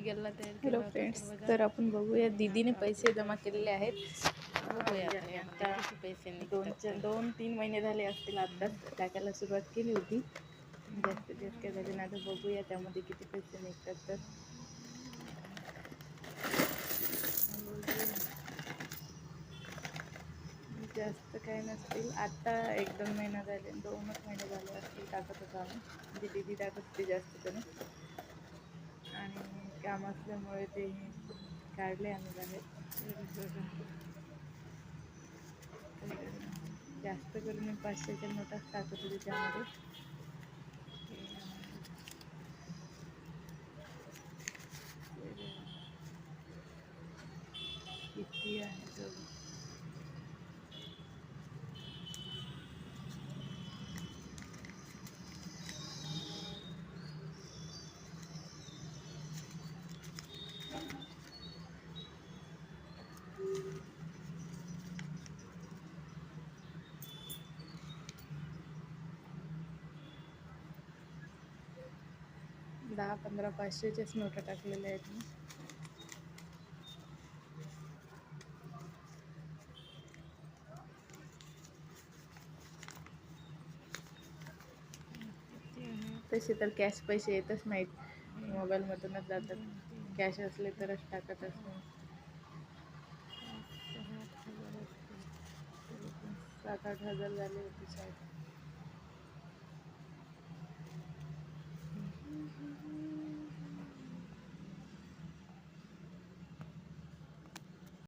गेला तयार हॅलो केला होता फ्रेंड्स, बघा. तर आपण बघूया दीदीने पैसे जमा केलेले आहेत. बघूया म्हणजे यामध्ये आता किती पैसे निघतात तर. 2-3 महिने झाले असतील, आत्ताच टाकायला सुरुवात केली होती. जास्त दिवस काय झाले ना. आता बघूया त्यामध्ये किती पैसे निघतात तर. जास्त काय नसतील. आता 1-2 महिना झाले, 2च महिने झाले असतील टाकत होतो आम्ही. म्हणजे दीदी टाकत होती जास्त करून, आणि काम असल्यामुळे ते काढले आम्ही बाहेर. जास्त करून मी 500च्या नोटाच टाकत होते त्यामध्ये. किती आहे तर 10-15 500च्याच नोटा टाकलेल्या आहेत मी. तसे तर कॅश पैसे येतच नाहीत, मोबाईलमधूनच जातात. कॅश असले तरच टाकत असतो. 7-8 हजार झाले होते शायद.